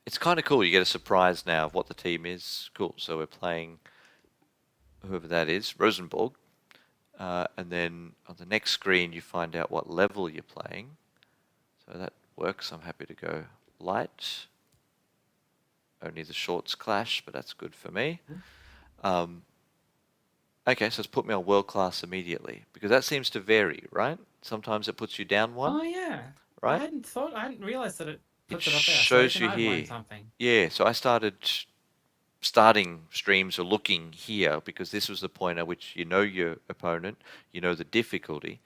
It's kind of cool. You get a surprise now of what the team is. Cool. So we're playing whoever that is, Rosenborg. And then on the next screen, you find out what level you're playing. So that works. I'm happy to go light. Only the shorts clash, but that's good for me. Um, okay, so it's put me on world class immediately because that seems to vary, right? Sometimes it puts you down one, Oh yeah. right? I hadn't realized that it It puts it up there. So shows even you I've learned here. something. Yeah, so I starting streams or looking here because this was the point at which you know your opponent, you know the difficulty.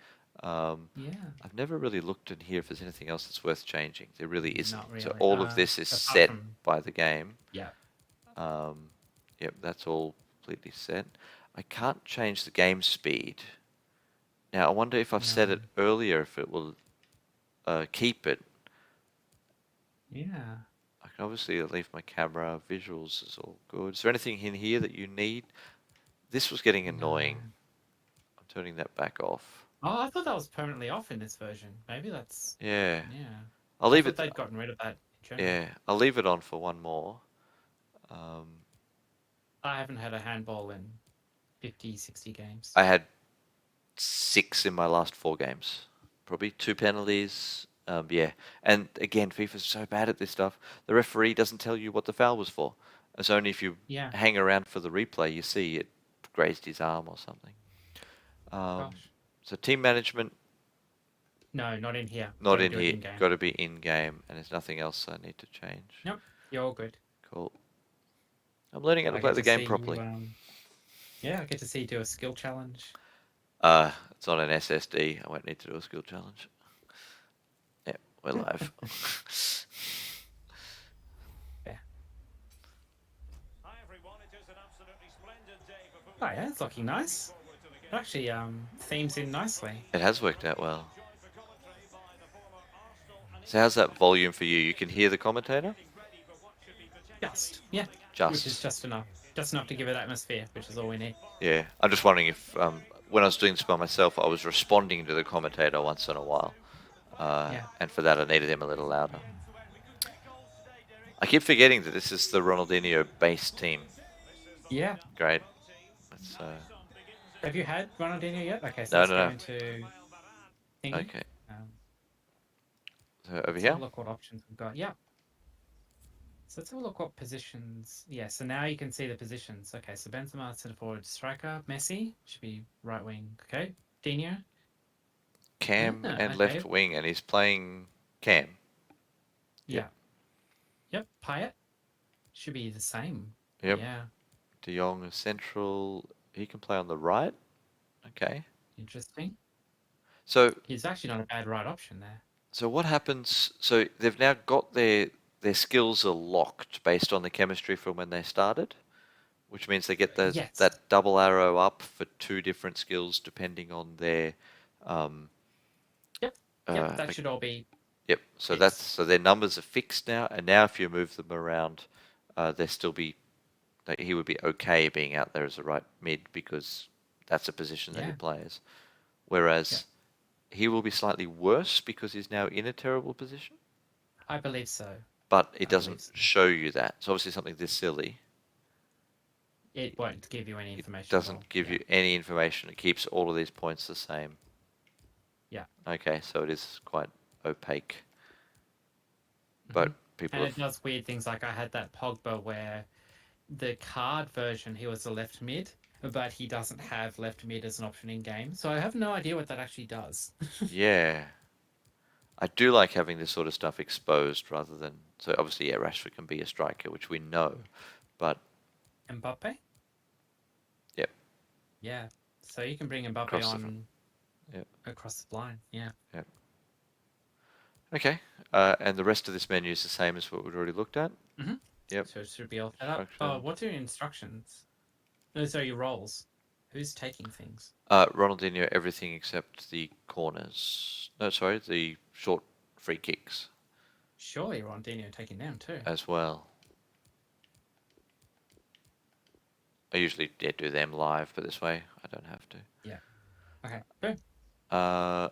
Yeah. I've never really looked in here if there's anything else that's worth changing. There really isn't. Not So really. all of this is Apart set from by the game. yeah. Um, yep, that's all completely set. I can't change the game speed. Now, I wonder if I've set No. it earlier, if it will keep it. Yeah. I can obviously leave my camera. Visuals is all good. Is there anything in here that you need? This was getting No. annoying. I'm turning that back off. Oh, I thought that was permanently off in this version. Maybe that's Yeah, yeah. I'll I leave thought it. they'd gotten rid of that in general. Yeah, I'll leave it on for one more. Um, I haven't had a handball in 50, 60 games. I had 6 in my last 4 games. Probably 2 penalties. Yeah, and again, FIFA's so bad at this stuff. The referee doesn't tell you what the foul was for. It's only if you Yeah. hang around for the replay you see it grazed his arm or something. Gosh. So team management, No, not in here. Got not to in do it here. in game. Got to be in game, and there's nothing else I need to change. Nope. You're all good. Cool. I'm learning how to I play get the to game see you. properly. Yeah, I get to see you do a skill challenge. It's on an SSD. I won't need to do a skill challenge. Yeah, we're live. Yeah. Oh yeah, it's looking nice. It actually themes in nicely. It has worked out well. So how's that volume for you? You can hear the commentator? Just yeah, which is Just. just enough. Just enough to give it atmosphere, which is all we need. Yeah. I'm just wondering if when I was doing this by myself, I was responding to the commentator once in a while. Yeah. And for that, I needed him a little louder. I keep forgetting that this is the Ronaldinho base team. Yeah. Great. Let's, Have you had Ronaldinho yet? Okay, so no, let's no, go no. into thingy. Okay. Um, So over let's have a here? look what options we've got. Yeah. So let's have a look what positions. Yeah, so now you can see the positions. Okay, so Benzema, centre forward, striker. Messi should be right wing. Okay, Dino. Cam and left Okay, wing, and he's playing Cam. Yep. yeah. Yep, Payet should be the same. Yep. Yeah, De Jong is central. He can play on the right. Okay. interesting. So He's actually not a bad right option there. so what happens? So they've now got their skills are locked based on the chemistry from when they started, which means they get Yes. that double arrow up for 2 different skills depending on their um Yep. Yep. That should all be yep. So fixed. so their numbers are fixed now, and now if you move them around, they still be like, he would be okay being out there as a right mid because that's a position that he Yeah. plays. Yep. Whereas he will be slightly worse because he's now in a terrible position, I believe so. but it I believe doesn't so. show you that. So obviously something this silly, It won't give you any it information at all. doesn't give Yeah. you any information. It keeps all of these points the same. Yeah. Okay, so it is quite opaque, hmm but people And it have. does weird things like I had that Pogba where the card version he was the left mid, but he doesn't have left mid as an option in game. So I have no idea what that actually does. Yeah, I do like having this sort of stuff exposed rather than. So obviously, yeah, Rashford can be a striker, which we know, but Mbappe? yep, Yeah. So you can bring Mbappe across the front. on Yep, across the line. Yeah. yep. Okay, and the rest of this menu is the same as what we'd already looked at. hmm Yep, So it should be all set up. structured. What are your instructions? No, so your roles. Who's taking things? Ronaldinho, everything except the corners. No, sorry, the short free kicks Surely Ronaldinho taking them too. as well. I usually do them live, but this way I don't have to. Yeah. Okay. Boom. Uh,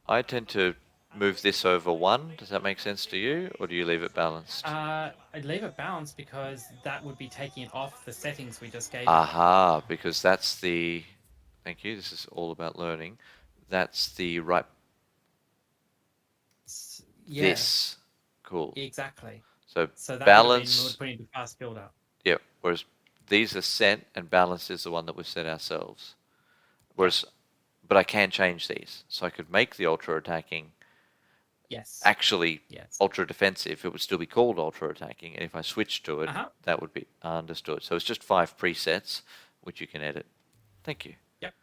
I tend to move this over 1. Does that make sense to you, or do you leave it balanced? I'd leave it balanced because that would be taking it off the settings we just gave it. Aha, because that's the. Thank you. This is all about learning. That's the right. Yeah, This. Cool. exactly. So So that would have been balance. putting the fast build up. Yeah. Whereas these are set, and balance is the one that we've set ourselves. Yeah. Whereas, but I can change these, so I could make the ultra attacking Yes. actually Yes. ultra defensive. It would still be called ultra attacking, and if I switched to it, Uh-huh. that would be understood. So it's just 5 presets which you can edit. Thank you. Yep.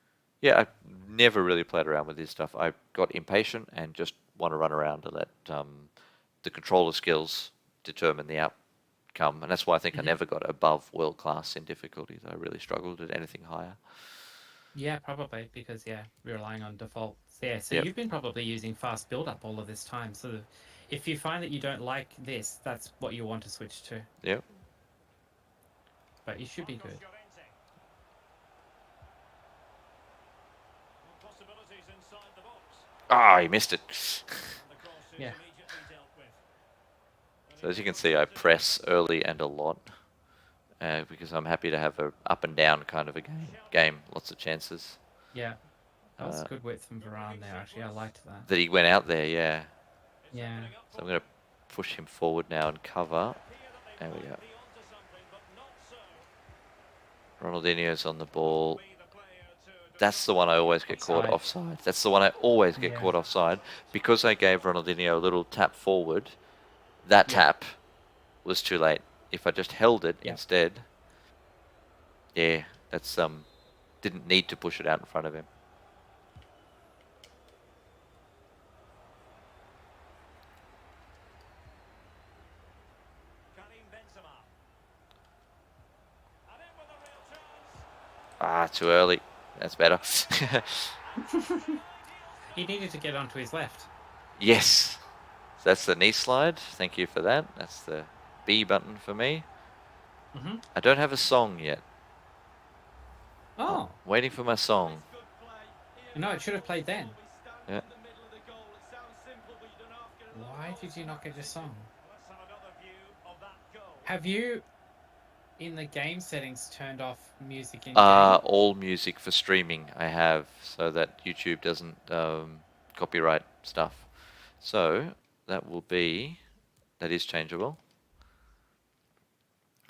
Yeah, I never really played around with this stuff. I got impatient and just want to run around and let the controller skills determine the outcome, and that's why I think I Hmm. never got above world class in difficulties. I really struggled at anything higher. Yeah, probably because we're relying on defaults. Yeah, so Yep. you've been probably using fast build up all of this time. So if you find that you don't like this, that's what you want to switch to. Yep. But you should be good. Ah, he missed it. Yeah. So as you can see, I press early and a lot because I'm happy to have a up and down kind of a game. Lots of chances. Yeah. That was good width from Varane there, actually. I liked that. That he went out there, yeah. Yeah. So I'm going to push him forward now and cover. There we go. Ronaldinho's on the ball. That's the one I always get caught offside. That's the one I always get caught offside because I gave Ronaldinho a little tap forward. That tap was too late. If I just held it instead, yeah, that's didn't need to push it out in front of him. Ah, too early. That's better. He needed to get onto his left. Yes. That's the knee slide. Thank you for that. That's the B button for me. Mm-hmm. I don't have a song yet. Oh. Waiting for my song. No, it should have played then. Yeah. Why did you not get your song? Have you, in the game settings, turned off music in game? All music for streaming I have, so that YouTube doesn't copyright stuff. So that will be, that is changeable.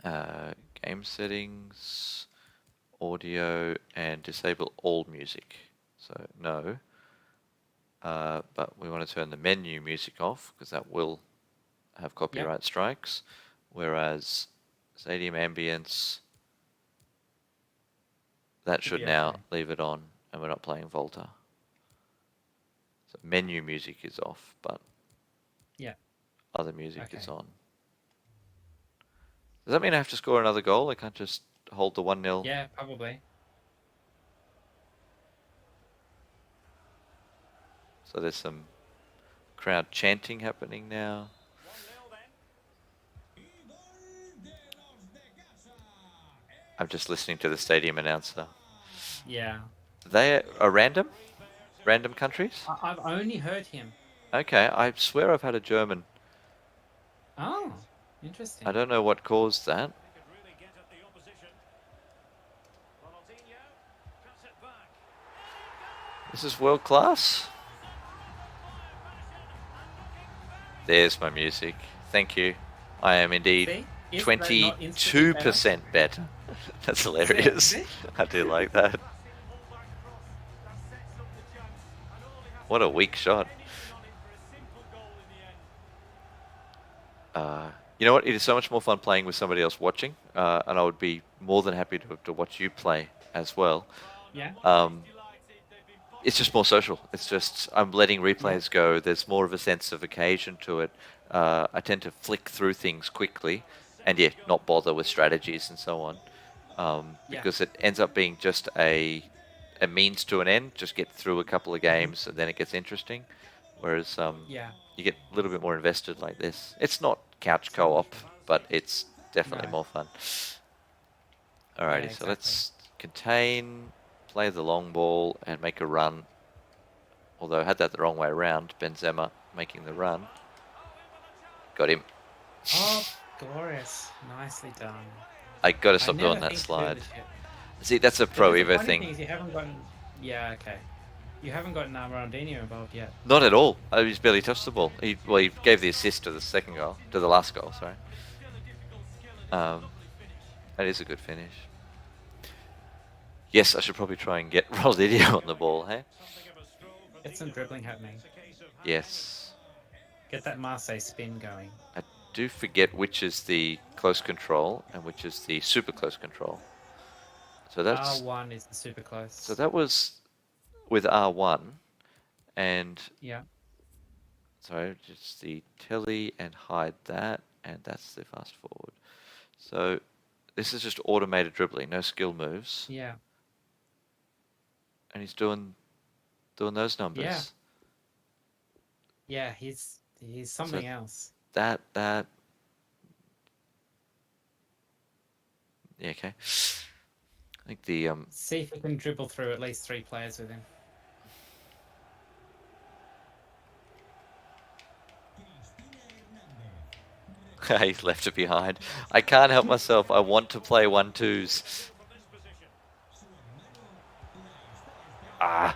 Game settings, audio, and disable all music. So no. But we want to turn the menu music off because that will have copyright strikes. Whereas stadium ambience, that should now leave it on, and we're not playing Volta. So menu music is off, but other music is on. Does that mean I have to score another goal? I can't just hold the 1-0? Yeah, probably. So there's some crowd chanting happening now. I'm just listening to the stadium announcer. Yeah. They are random? Random countries? I've only heard him. Okay, I swear I've had a German. Oh, interesting. I don't know what caused that. This is world class. There's my music. Thank you. I am indeed 22% better. That's hilarious. I do like that. What a weak shot. You know what? It is so much more fun playing with somebody else watching, and I would be more than happy to watch you play as well. Yeah. It's just more social. It's just I'm letting replays go. There's more of a sense of occasion to it. I tend to flick through things quickly, and not bother with strategies and so on, because it ends up being just a means to an end. Just get through a couple of games, and then it gets interesting. Whereas you get a little bit more invested like this. It's not couch co-op, but it's definitely more fun. Alrighty, so let's contain, play the long ball, and make a run. Although I had that the wrong way around, Benzema. making the run. Got him. Oh, glorious. Nicely done. I got to I stop never doing that think to do slide. this yet. See, that's a The Pro Evo disappointing thing. thing is you haven't gotten. Yeah, okay. You haven't gotten Ronaldinho involved yet. Not at all. I just barely touched the ball. He gave the assist to the second goal, to the last goal. Sorry. That is a good finish. Yes, I should probably try and get Ronaldinho on the ball. Hey. Get some dribbling happening. Yes. Get that Marseille spin going. I do forget which is the close control and which is the super close control. So that's R1 is the super close. so that was with R1 and Yeah. sorry, just the telly and hide that, and that's the fast forward. So this is just automated dribbling, no skill moves, Yeah. and he's doing those numbers. Yeah. Yeah, he's something else. That yeah, okay. I think the See if you can dribble through at least 3 players with him. He's left it behind. I can't help myself. I want to play 1-2s. Ah.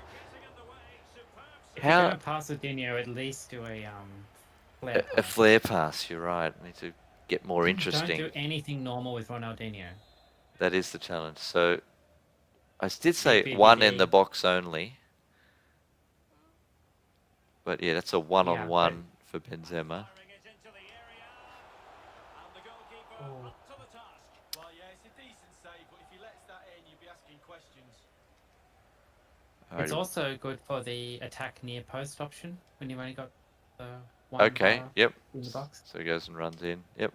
If you're gonna pass Ronaldinho, at least do a flare a flare pass, you're right. I need to get more interesting. Don't do anything normal with Ronaldinho. That is the challenge. So I did say one in the box only. But yeah, that's a one-on-one for Benzema. Oh. It's also good for the attack near post option when you've only got the one okay, yep. in the box. So he goes and runs in. Yep.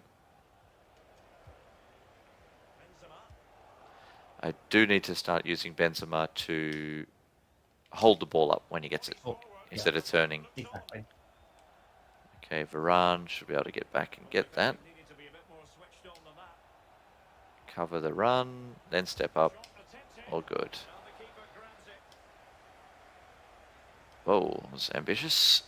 I do need to start using Benzema to hold the ball up when he gets it instead of turning. Exactly. Okay, Varane should be able to get back and get that. Cover the run, then step up. All good. Oh, was ambitious.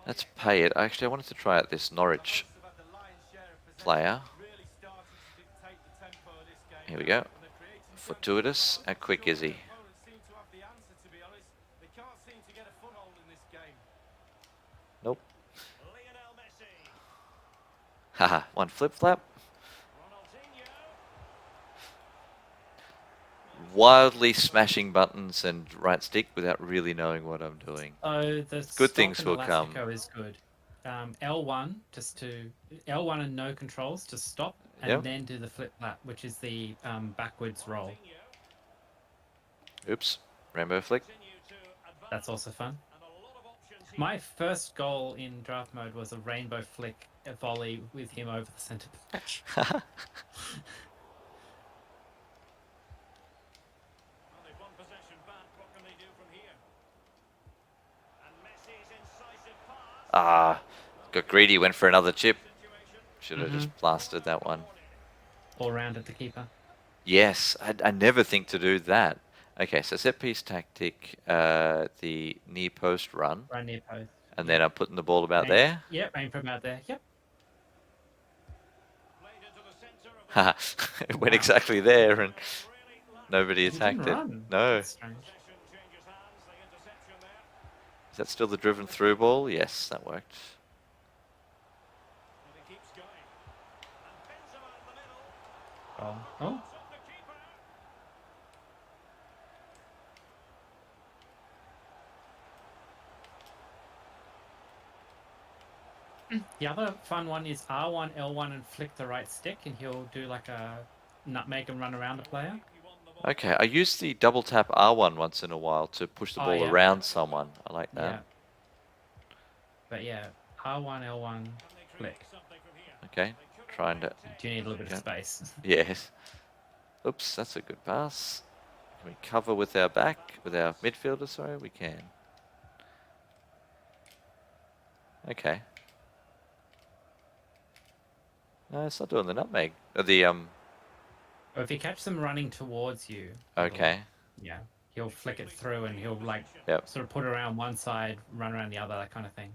Let's pay it. Actually, I wanted to try out this Norwich player. Here we go. Fortuitous. How quick is he? Nope. Haha, one flip flap. Wildly smashing buttons and right stick without really knowing what I'm doing. Oh, the good things will come. is good. L1 just to L1 and no controls to stop, and then do the flip flap, which is the backwards roll. Oops, rainbow flick. That's also fun. My first goal in draft mode was a rainbow flick, a volley with him over the centre patch. Got greedy, went for another chip. Should have just blasted that one. All round at the keeper. Yes, I never think to do that. Okay, so set piece tactic, the near post run. Run near post. And then I'm putting the ball about there. Yep, aim from about there. Yep. Haha, it went exactly there and nobody attacked it. No. That's strange. Is that still the driven through ball? Yes, that worked. Oh. The other fun one is R1, L1 and flick the right stick, and he'll do like a nutmeg and run around a player. Okay, I use the double tap R1 once in a while to push the ball around someone. I like that. Yeah. But yeah, R1, L1, flick. Okay, trying to... Do you need a little bit of space? Yes. Oops, that's a good pass. Can we cover with our back, with our midfielder? Sorry, we can. Okay. No, it's not doing the nutmeg. Or if you catch them running towards you. Okay. Yeah. he'll flick it through and he'll like Yep. sort of put it around one side, run around the other, that kind of thing.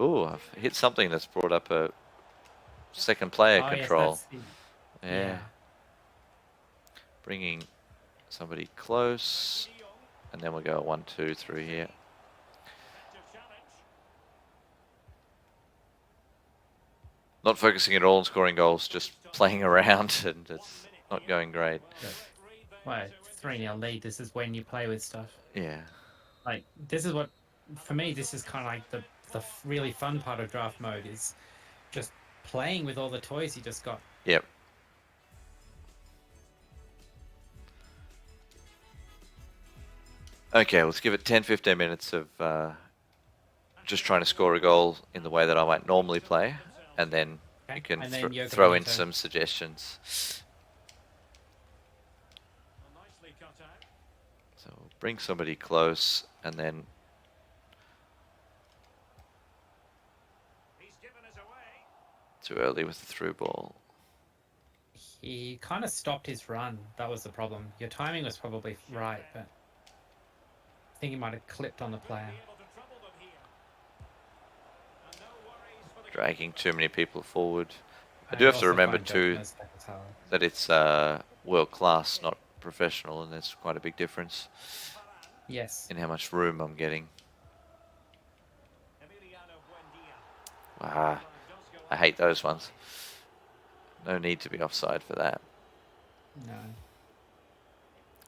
Ooh, I've hit something that's brought up a second player Oh yes, control. that's the Yeah. yeah. Bringing somebody close. And then we'll go 1, 2, 3 here. Not focusing at all on scoring goals, just playing around, and it's not going great. Well, 3-0 lead. This is when you play with stuff. Yeah. Like this is what, for me, this is kind of like the really fun part of draft mode is just playing with all the toys you just got. Yep. Okay, let's give it 10, 15 minutes of just trying to score a goal in the way that I might normally play, and then Okay? you can And then Yoko throw in Benito. some suggestions. So we'll bring somebody close, and then too early with the through ball. He kind of stopped his run. That was the problem. Your timing was probably right, but I think he might have clipped on the player. Dragging too many people forward. I And do have to also remember find too Joko's back as well. that it's world class, not professional, and there's quite a big difference Yes. in how much room I'm getting. Ah, I hate those ones. No need to be offside for that. No.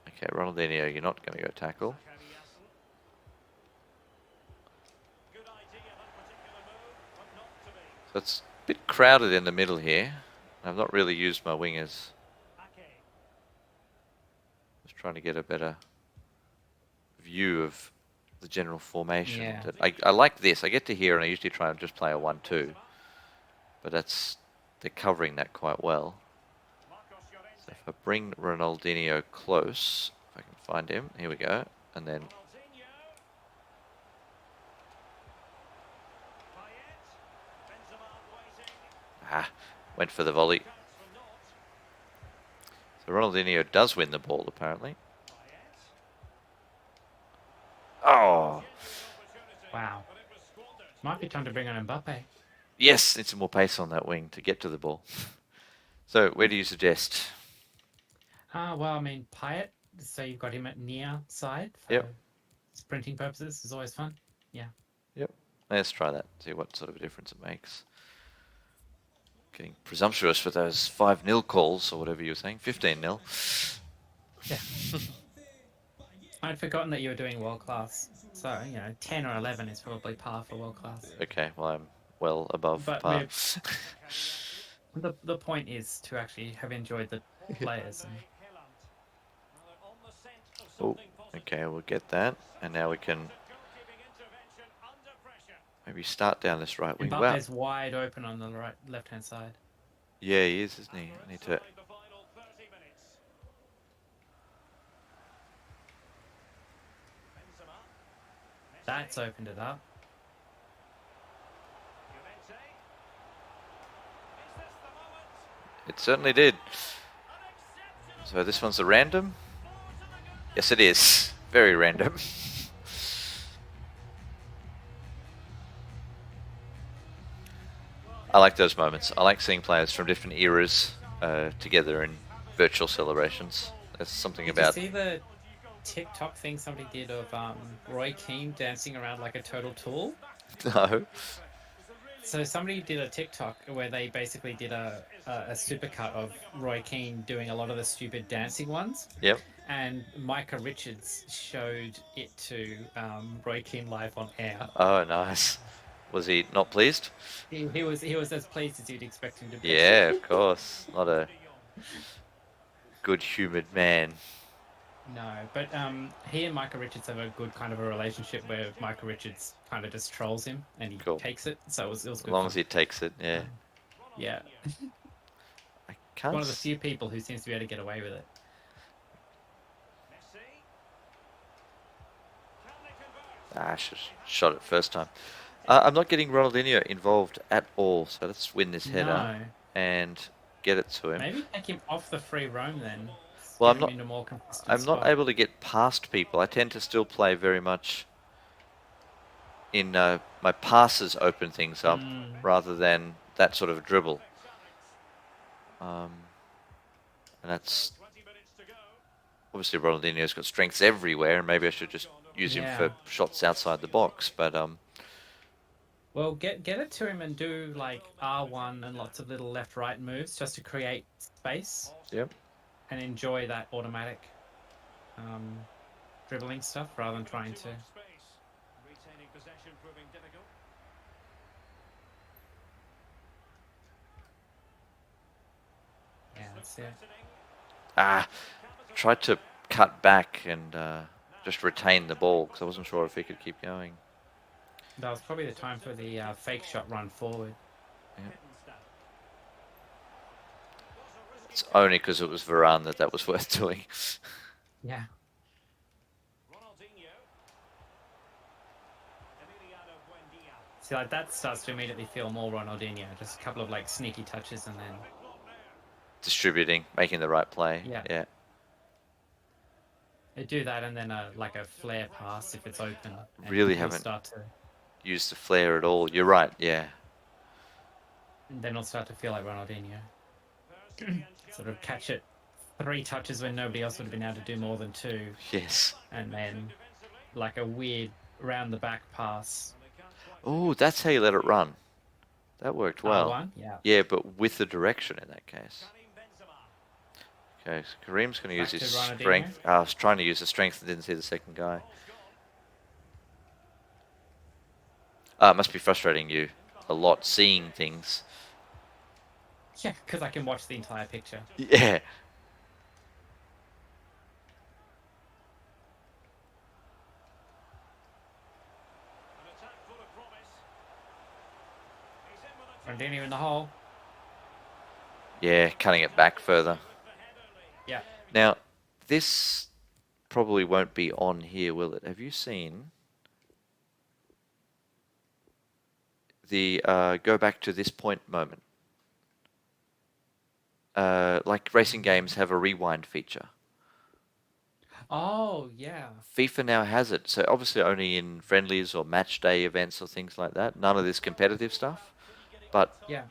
Okay, Ronaldinho, you're not going to go tackle. So it's a bit crowded in the middle here. I've not really used my wingers. Just trying to get a better view of the general formation. Yeah. I like this. I get to here and I usually try and just play a 1-2. But they're covering that quite well. So if I bring Ronaldinho close, if I can find him, here we go. And then went for the volley. So Ronaldinho does win the ball, apparently. Oh! Wow. Might be time to bring on Mbappe. Yes, need some more pace on that wing to get to the ball. So where do you suggest? Well, I mean, Payet, so you've got him at near side for Yep. sprinting purposes is always fun. Yep. Let's try that, see what sort of a difference it makes. Getting presumptuous with those 5-0 calls, or whatever you were saying, 15-0. Yeah. I'd forgotten that you were doing world class. So, 10 or 11 is probably par for world class. Okay, well, I'm well above But par. the point is to actually have enjoyed the players. Oh, okay, we'll get that. And now we can maybe start down this right wing. Wow. Mbappe's wide open on the left-hand side. Yeah, he is, isn't he? I need to... That's opened it up. It certainly did. So this one's a random? Yes, it is. Very random. I like those moments. I like seeing players from different eras together in virtual celebrations. There's something about... Did you see the TikTok thing somebody did of Roy Keane dancing around like a total tool? No. So somebody did a TikTok where they basically did a supercut of Roy Keane doing a lot of the stupid dancing ones. Yep. And Micah Richards showed it to Roy Keane live on air. Oh, nice. Was he not pleased? He was as pleased as you'd expect him to be. Yeah, of course. Not a good-humoured man. No, but he and Micah Richards have a good kind of a relationship where Micah Richards kind of just trolls him and he takes it. So it was good. As long as he takes it, yeah. Yeah. I can't... One of the few people who seems to be able to get away with it. I should have shot it first time. I'm not getting Ronaldinho involved at all, so let's win this header and get it to him. Maybe take him off the free roam then. Well, get him into more consistent I'm not spot. able to get past people. I tend to still play very much in my passes open things up Mm, rather than that sort of dribble. And that's obviously Ronaldinho's got strengths everywhere, and maybe I should just use him yeah. for shots outside the box. But Well, get it to him and do like R1 and lots of little left-right moves just to create space yep. and enjoy that automatic um, dribbling stuff rather than trying to. Yeah, that's it. Tried to cut back and just retain the ball because I wasn't sure if he could keep going. That was probably the time for the fake shot run forward. Yep. It's only because it was Varane that was worth doing. Yeah. See, like that starts to immediately feel more Ronaldinho. Just a couple of like sneaky touches and then Distributing, making the right play. yeah, Yeah. they do that and then like a flare pass if it's open, and Really he'll haven't start to. used the flair at all. You're right. Yeah. And then it'll start to feel like Ronaldinho. Sort of catch it 3 touches when nobody else would have been able to do more than 2, Yes. and then like a weird round the back pass. Oh, that's how you let it run. That worked well. R1, yeah. Yeah, but with the direction in that case. Okay, so Kareem's going to use Back his to Ronaldinho. strength. I was trying to use the strength and didn't see the second guy. It must be frustrating you a lot seeing things. Yeah, because I can watch the entire picture. Yeah. Ronaldinho in the hole. Yeah, cutting it back further. Yeah. Now, this probably won't be on here, will it? Have you seen the go back to this point moment? Like racing games have a rewind feature. Oh, yeah. FIFA now has it. So obviously only in friendlies or match day events or things like that. None of this competitive stuff. But Yeah.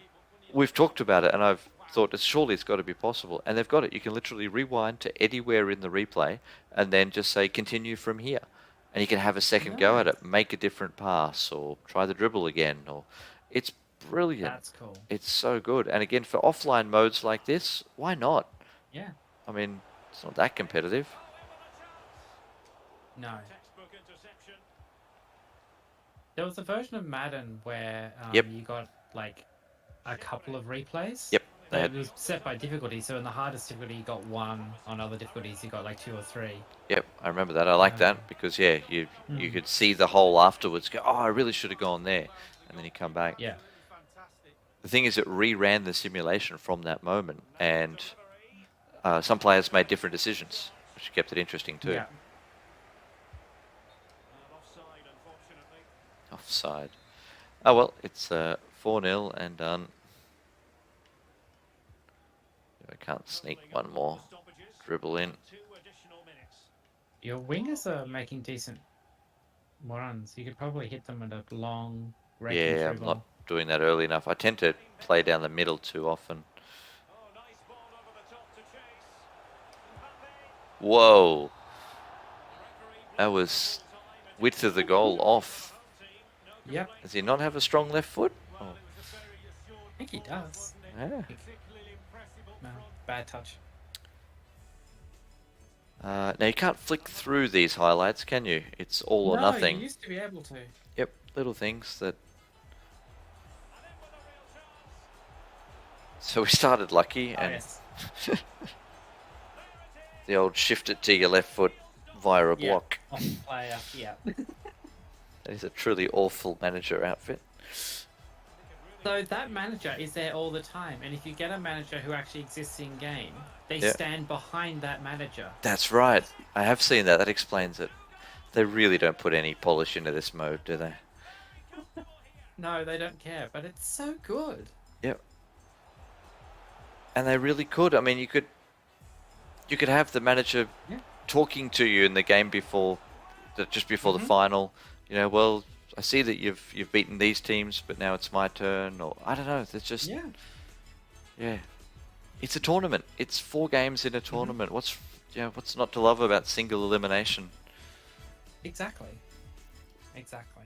we've talked about it, and I've thought surely it's got to be possible. And they've got it. You can literally rewind to anywhere in the replay and then just say continue from here. And you can have a second go at Nice. it, make a different pass, or try the dribble again. Or it's brilliant. That's cool. It's so good. And again, for offline modes like this, why not? Yeah. I mean, it's not that competitive. No. There was a version of Madden where Yep. you got like a couple of replays. Yep. It was set by difficulty, so in the hardest difficulty you got 1, on other difficulties you got like 2 or 3. Yep, I remember that. I like that because yeah, you could see the hole afterwards. Go, oh, I really should have gone there, and then you come back. Yeah. The thing is, it reran the simulation from that moment, and some players made different decisions, which kept it interesting too. Yeah. Offside. Oh well, it's 4-0 and done. I can't sneak one more dribble in. Your wingers are making decent runs. You could probably hit them with a long raking Yeah, through I'm ball. not doing that early enough. I tend to play down the middle too often. Whoa. That was width of the goal off. Yep. Does he not have a strong left foot? Oh. I think he does. Yeah. No, bad touch. Now you can't flick through these highlights, can you? It's all or No, nothing. you used to be able to. Yep, little things that. So we started lucky, Oh, and yes. the old shift it to your left foot via a Yeah. block. Off player. Yeah. That is a truly awful manager outfit. So that manager is there all the time, and if you get a manager who actually exists in game, they Yeah. stand behind that manager. That's right. I have seen that. That explains it. They really don't put any polish into this mode, do they? No, they don't care, but it's so good. Yep. And they really could. I mean, you could You could have the manager Yeah. talking to you in the game just before the final. Well, I see that you've beaten these teams, but now it's my turn, or I don't know. It's just Yeah. yeah. It's a tournament. It's 4 games in a tournament. What's not to love about single elimination? Exactly. Exactly.